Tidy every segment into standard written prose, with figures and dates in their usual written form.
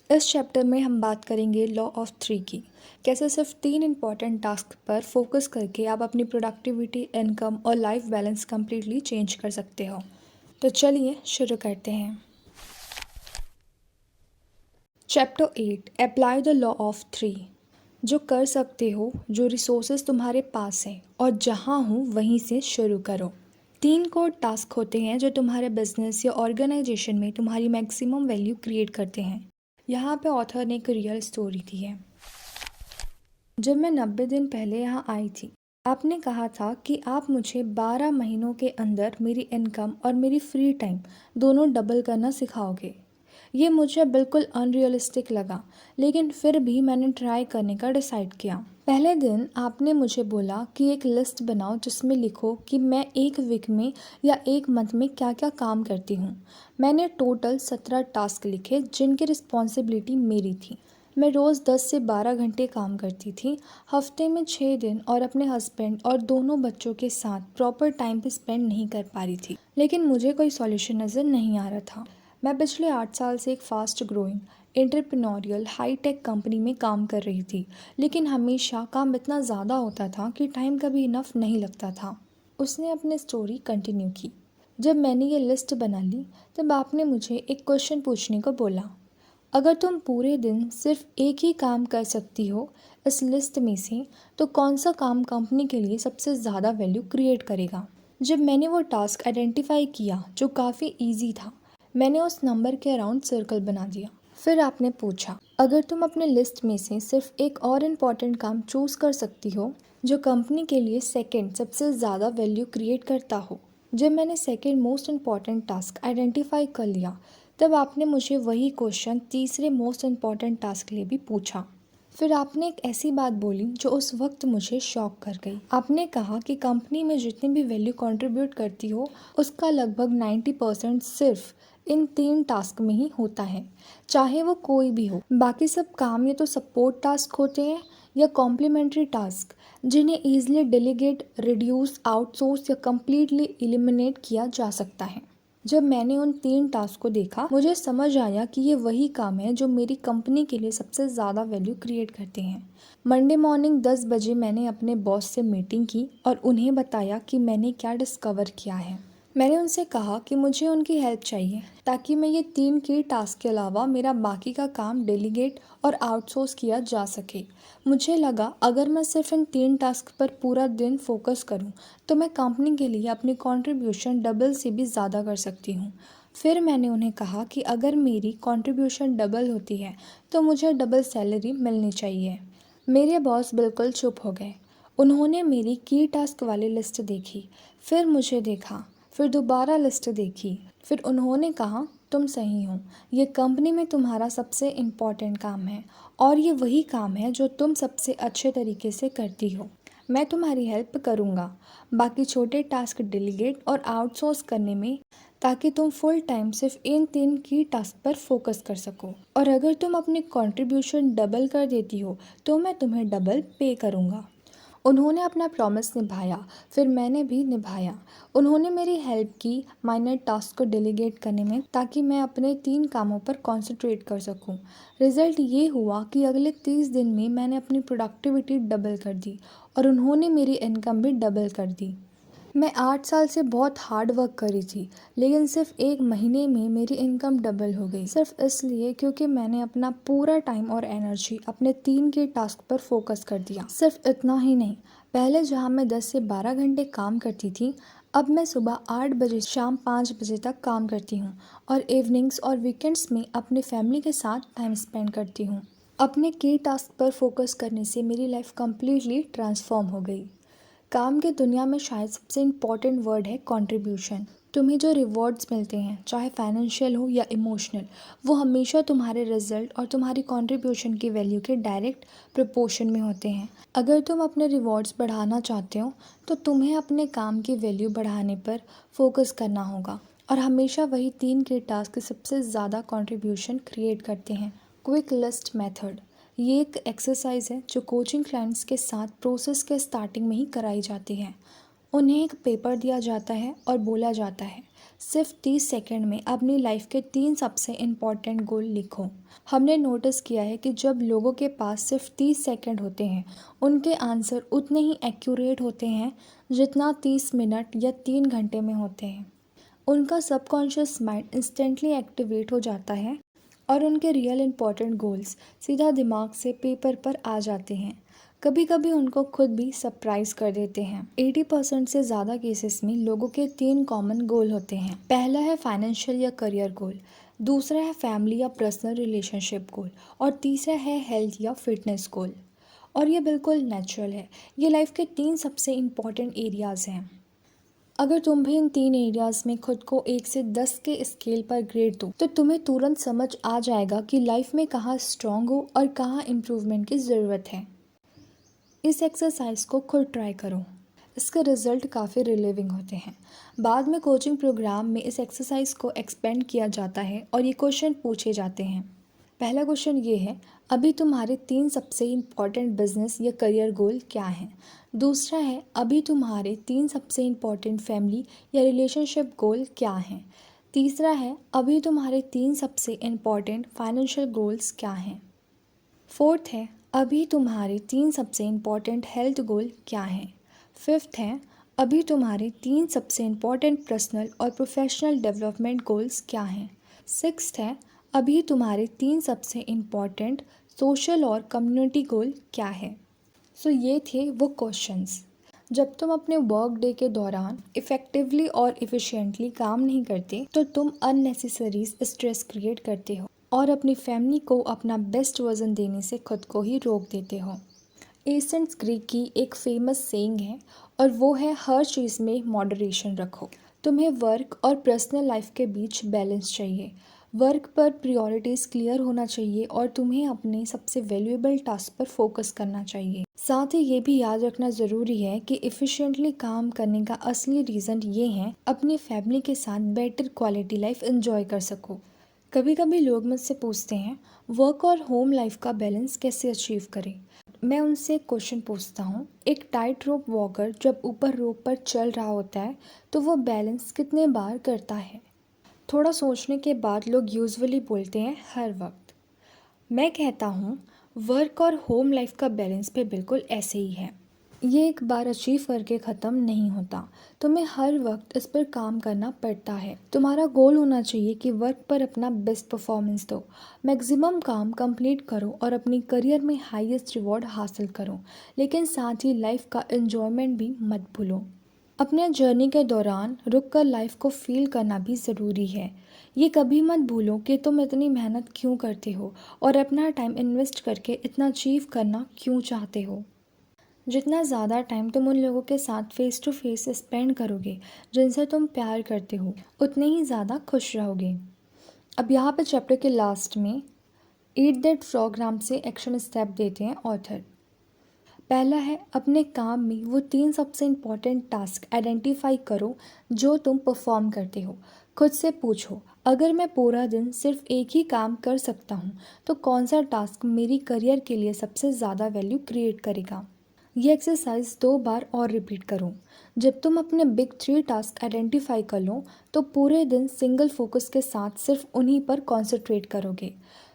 इस चैप्टर में हम बात करेंगे लॉ ऑफ थ्री की। कैसे सिर्फ 3 इम्पॉर्टेंट टास्क पर फोकस करके आप अपनी प्रोडक्टिविटी, इनकम और लाइफ बैलेंस कम्प्लीटली चेंज कर सकते हो। तो चलिए शुरू करते हैं। Chapter 8 apply the law of three. जो कर सकते हो, जो रिसोर्सेज तुम्हारे पास हैं और जहाँ हो वहीं से शुरू करो। 3 कोर टास्क होते हैं जो तुम्हारे बिजनेस या ऑर्गेनाइजेशन में तुम्हारी मैक्सिमम वैल्यू क्रिएट करते हैं। यहाँ पे ऑथर ने एक रियल स्टोरी दी है। जब मैं 90 दिन पहले यहाँ आई थी, आपने कहा था कि आप मुझे 12 महीनों के अंदर मेरी इनकम और मेरी फ्री टाइम दोनों डबल करना सिखाओगे। ये मुझे बिल्कुल अनरियलिस्टिक लगा, लेकिन फिर भी मैंने ट्राई करने का डिसाइड किया। पहले दिन आपने मुझे बोला कि एक लिस्ट बनाओ जिसमें लिखो कि मैं एक वीक में या एक मंथ में क्या क्या काम करती हूँ। मैंने टोटल 17 टास्क लिखे जिनकी रिस्पॉन्सिबिलिटी मेरी थी। मैं रोज़ 10 से 12 घंटे काम करती थी, हफ्ते में 6 दिन, और अपने हस्बैंड और दोनों बच्चों के साथ प्रॉपर टाइम पे स्पेंड नहीं कर पा रही थी। लेकिन मुझे कोई सॉल्यूशन नज़र नहीं आ रहा था। मैं पिछले 8 साल से एक fast growing entrepreneurial high tech company में काम कर रही थी, लेकिन हमेशा काम इतना ज़्यादा होता था कि टाइम कभी इनफ नहीं लगता था। उसने अपनी स्टोरी कंटिन्यू की। जब मैंने ये लिस्ट बना ली, तब आपने मुझे एक क्वेश्चन पूछने को बोला। अगर तुम पूरे दिन सिर्फ एक ही काम कर सकती हो इस लिस्ट में से, तो कौन सा काम कंपनी के लिए सबसे ज़्यादा वैल्यू क्रिएट करेगा? जब मैंने वो टास्क आइडेंटिफाई किया जो काफ़ी इजी था, मैंने उस नंबर के अराउंड सर्कल बना दिया। फिर आपने पूछा, अगर तुम अपने लिस्ट में से सिर्फ एक और इम्पॉर्टेंट काम चूज़ कर सकती हो जो कंपनी के लिए सेकंड सबसे ज़्यादा वैल्यू क्रिएट करता हो। जब मैंने second most important task identify कर लिया, तब आपने मुझे वही क्वेश्चन तीसरे मोस्ट इम्पॉर्टेंट टास्क के लिए भी पूछा। फिर आपने एक ऐसी बात बोली जो उस वक्त मुझे शॉक कर गई। आपने कहा कि कंपनी में जितनी भी वैल्यू कंट्रीब्यूट करती हो, उसका लगभग 90% सिर्फ इन 3 टास्क में ही होता है, चाहे वो कोई भी हो। बाकी सब काम या तो सपोर्ट टास्क होते हैं या कॉम्प्लीमेंट्री टास्क, जिन्हें ईजिली डेलीगेट, रिड्यूस, आउटसोर्स या कम्प्लीटली एलिमिनेट किया जा सकता है। जब मैंने उन 3 टास्क को देखा, मुझे समझ आया कि ये वही काम है जो मेरी कंपनी के लिए सबसे ज़्यादा वैल्यू क्रिएट करते हैं। मंडे मॉर्निंग 10 बजे मैंने अपने बॉस से मीटिंग की और उन्हें बताया कि मैंने क्या डिस्कवर किया है। मैंने उनसे कहा कि मुझे उनकी हेल्प चाहिए ताकि मैं ये 3 की टास्क के अलावा मेरा बाकी का काम डेलीगेट और आउटसोर्स किया जा सके। मुझे लगा अगर मैं सिर्फ इन 3 टास्क पर पूरा दिन फोकस करूं, तो मैं कंपनी के लिए अपनी कंट्रीब्यूशन डबल से भी ज़्यादा कर सकती हूं। फिर मैंने उन्हें कहा कि अगर मेरी कंट्रीब्यूशन डबल होती है तो मुझे डबल सैलरी मिलनी चाहिए। मेरे बॉस बिल्कुल चुप हो गए। उन्होंने मेरी की टास्क वाली लिस्ट देखी, फिर मुझे देखा, फिर दोबारा लिस्ट देखी। फिर उन्होंने कहा, तुम सही हो, ये कंपनी में तुम्हारा सबसे इम्पॉर्टेंट काम है और ये वही काम है जो तुम सबसे अच्छे तरीके से करती हो। मैं तुम्हारी हेल्प करूँगा बाकी छोटे टास्क डेलीगेट और आउटसोर्स करने में, ताकि तुम फुल टाइम सिर्फ इन 3 की टास्क पर फोकस कर सको। और अगर तुम अपनी कंट्रीब्यूशन डबल कर देती हो तो मैं तुम्हें डबल पे करूँगा। उन्होंने अपना प्रॉमिस निभाया, फिर मैंने भी निभाया। उन्होंने मेरी हेल्प की माइनर टास्क को डेलीगेट करने में, ताकि मैं अपने 3 कामों पर कंसंट्रेट कर सकूं। रिजल्ट ये हुआ कि अगले 30 दिन में मैंने अपनी प्रोडक्टिविटी डबल कर दी और उन्होंने मेरी इनकम भी डबल कर दी। मैं 8 साल से बहुत हार्ड वर्क करी थी, लेकिन सिर्फ 1 महीने में मेरी इनकम डबल हो गई, सिर्फ इसलिए क्योंकि मैंने अपना पूरा टाइम और एनर्जी अपने 3 के टास्क पर फोकस कर दिया। सिर्फ इतना ही नहीं, पहले जहां मैं 10 से 12 घंटे काम करती थी, अब मैं सुबह 8 बजे शाम 5 बजे तक काम करती हूँ और इवनिंग्स और वीकेंड्स में अपनी फैमिली के साथ टाइम स्पेंड करती हूँ। अपने की टास्क पर फोकस करने से मेरी लाइफ कम्प्लीटली ट्रांसफॉर्म हो गई। काम की दुनिया में शायद सबसे इम्पॉर्टेंट वर्ड है कंट्रीब्यूशन। तुम्हें जो रिवॉर्ड्स मिलते हैं, चाहे फाइनेंशियल हो या इमोशनल, वो हमेशा तुम्हारे रिजल्ट और तुम्हारी कंट्रीब्यूशन की वैल्यू के डायरेक्ट प्रोपोर्शन में होते हैं। अगर तुम अपने रिवॉर्ड्स बढ़ाना चाहते हो, तो तुम्हें अपने काम की वैल्यू बढ़ाने पर फोकस करना होगा, और हमेशा वही 3 के टास्क सबसे ज़्यादा कंट्रीब्यूशन क्रिएट करते हैं। क्विक लिस्ट मेथड, ये एक एक्सरसाइज है जो कोचिंग क्लाइंट्स के साथ प्रोसेस के स्टार्टिंग में ही कराई जाती है। उन्हें एक पेपर दिया जाता है और बोला जाता है सिर्फ 30 सेकंड में अपनी लाइफ के 3 सबसे इम्पॉर्टेंट गोल लिखो। हमने नोटिस किया है कि जब लोगों के पास सिर्फ 30 सेकंड होते हैं उनके आंसर उतने ही एक्यूरेट होते हैं जितना 30 मिनट या 3 घंटे में होते हैं। उनका सबकॉन्शियस माइंड इंस्टेंटली एक्टिवेट हो जाता है और उनके रियल इम्पॉर्टेंट गोल्स सीधा दिमाग से पेपर पर आ जाते हैं। कभी कभी उनको खुद भी सरप्राइज कर देते हैं। 80% से ज़्यादा केसेस में लोगों के 3 कॉमन गोल होते हैं। पहला है फाइनेंशियल या करियर गोल, दूसरा है फैमिली या पर्सनल रिलेशनशिप गोल और तीसरा है हेल्थ या फिटनेस गोल। और ये बिल्कुल नेचुरल है। ये लाइफ के 3 सबसे इम्पॉर्टेंट एरियाज़ हैं। अगर तुम भी इन 3 एरियाज़ में खुद को 1 से 10 के स्केल पर ग्रेड दो तो तुम्हें तुरंत समझ आ जाएगा कि लाइफ में कहाँ स्ट्रांग हो और कहाँ इम्प्रूवमेंट की ज़रूरत है। इस एक्सरसाइज को खुद ट्राई करो। इसके रिजल्ट काफ़ी रिलीविंग होते हैं। बाद में कोचिंग प्रोग्राम में इस एक्सरसाइज को एक्सपेंड किया जाता है और ये क्वेश्चन पूछे जाते हैं। पहला क्वेश्चन ये है, अभी तुम्हारे 3 सबसे इम्पॉर्टेंट बिजनेस या करियर गोल क्या हैं? दूसरा है, अभी तुम्हारे 3 सबसे इम्पॉर्टेंट फैमिली या रिलेशनशिप गोल क्या हैं? तीसरा है, अभी तुम्हारे 3 सबसे इम्पॉर्टेंट फाइनेंशियल गोल्स क्या हैं? फोर्थ है, अभी तुम्हारे 3 सबसे इम्पॉर्टेंट हेल्थ गोल क्या हैं? फिफ्थ है, अभी तुम्हारे 3 सबसे इम्पॉर्टेंट पर्सनल और प्रोफेशनल डेवलपमेंट गोल्स क्या हैं? सिक्स्थ है, अभी तुम्हारे 3 सबसे इम्पॉर्टेंट सोशल और कम्युनिटी गोल क्या है? सो ये थे वो क्वेश्चंस। जब तुम अपने वर्क डे के दौरान इफ़ेक्टिवली और एफिशिएंटली काम नहीं करते तो तुम अननेसेसरी स्ट्रेस क्रिएट करते हो और अपनी फैमिली को अपना बेस्ट वर्जन देने से खुद को ही रोक देते हो। एसेंट्स ग्रीक की एक फेमस सेइंग है और वो है, हर चीज़ में मॉडरेशन रखो। तुम्हें वर्क और पर्सनल लाइफ के बीच बैलेंस चाहिए। वर्क पर प्रायोरिटीज़ क्लियर होना चाहिए और तुम्हें अपने सबसे वैल्यूएबल टास्क पर फोकस करना चाहिए। साथ ही ये भी याद रखना ज़रूरी है कि एफिशिएंटली काम करने का असली रीज़न ये है अपनी फैमिली के साथ बेटर क्वालिटी लाइफ एंजॉय कर सको। कभी कभी लोग मुझसे पूछते हैं वर्क और होम लाइफ का बैलेंस कैसे अचीव करें। मैं उनसे एक क्वेश्चन पूछता हूँ, एक टाइट रोप वॉकर जब ऊपर रोप पर चल रहा होता है तो वो बैलेंस कितने बार करता है? थोड़ा सोचने के बाद लोग यूजुअली बोलते हैं हर वक्त। मैं कहता हूँ वर्क और होम लाइफ का बैलेंस भी बिल्कुल ऐसे ही है। ये एक बार अचीव करके ख़त्म नहीं होता। तुम्हें हर वक्त इस पर काम करना पड़ता है। तुम्हारा गोल होना चाहिए कि वर्क पर अपना बेस्ट परफॉर्मेंस दो, मैक्सिमम काम कंप्लीट करो और अपनी करियर में हाईएस्ट रिवॉर्ड हासिल करो, लेकिन साथ ही लाइफ का एंजॉयमेंट भी मत भूलो। अपने जर्नी के दौरान रुक कर लाइफ को फील करना भी ज़रूरी है। ये कभी मत भूलो कि तुम इतनी मेहनत क्यों करते हो और अपना टाइम इन्वेस्ट करके इतना अचीव करना क्यों चाहते हो। जितना ज़्यादा टाइम तुम उन लोगों के साथ फेस टू फेस स्पेंड करोगे जिनसे तुम प्यार करते हो, उतने ही ज़्यादा खुश रहोगे। अब यहाँ पे चैप्टर के लास्ट में ईट दैट फ्रॉग नाम से एक्शन स्टेप देते हैं ऑथर। पहला है, अपने काम में वो 3 सबसे इम्पॉर्टेंट टास्क आइडेंटिफाई करो जो तुम परफॉर्म करते हो। खुद से पूछो, अगर मैं पूरा दिन सिर्फ एक ही काम कर सकता हूँ तो कौन सा टास्क मेरी करियर के लिए सबसे ज़्यादा वैल्यू क्रिएट करेगा। ये एक्सरसाइज 2 बार और रिपीट करो। जब तुम अपने बिग 3 टास्क आइडेंटिफाई कर लो तो पूरे दिन सिंगल फोकस के साथ सिर्फ उन्हीं पर कॉन्सेंट्रेट करोगे।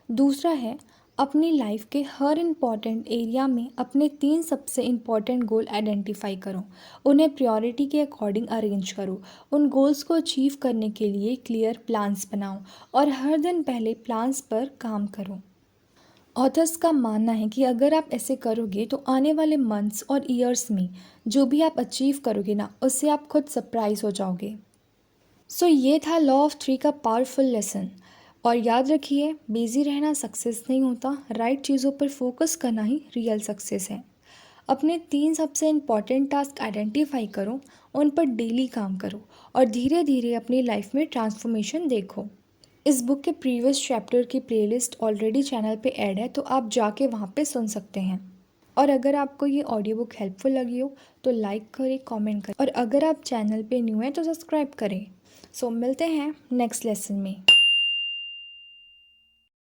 दूसरा है, अपनी लाइफ के हर इम्पॉर्टेंट एरिया में अपने 3 सबसे इम्पॉर्टेंट गोल आइडेंटिफाई करो। उन्हें प्रायोरिटी के अकॉर्डिंग अरेंज करो। उन गोल्स को अचीव करने के लिए क्लियर प्लान्स बनाओ और हर दिन पहले प्लान्स पर काम करो। ऑथर्स का मानना है कि अगर आप ऐसे करोगे तो आने वाले मंथ्स और ईयर्स में जो भी आप अचीव करोगे ना, उससे आप खुद सरप्राइज हो जाओगे। सो ये था लॉ ऑफ 3 का पावरफुल लेसन। और याद रखिए, बिजी रहना सक्सेस नहीं होता, राइट चीज़ों पर फोकस करना ही रियल सक्सेस है। अपने 3 सबसे इम्पॉर्टेंट टास्क आइडेंटिफाई करो, उन पर डेली काम करो और धीरे धीरे अपनी लाइफ में ट्रांसफॉर्मेशन देखो। इस बुक के प्रीवियस चैप्टर की प्लेलिस्ट ऑलरेडी चैनल पे ऐड है, तो आप जाके वहाँ पे सुन सकते हैं। और अगर आपको ये ऑडियो बुक हेल्पफुल लगी हो तो लाइक करें, कमेंट करें और अगर आप चैनल पे न्यू हैं तो सब्सक्राइब करें। सो मिलते हैं नेक्स्ट लेसन में।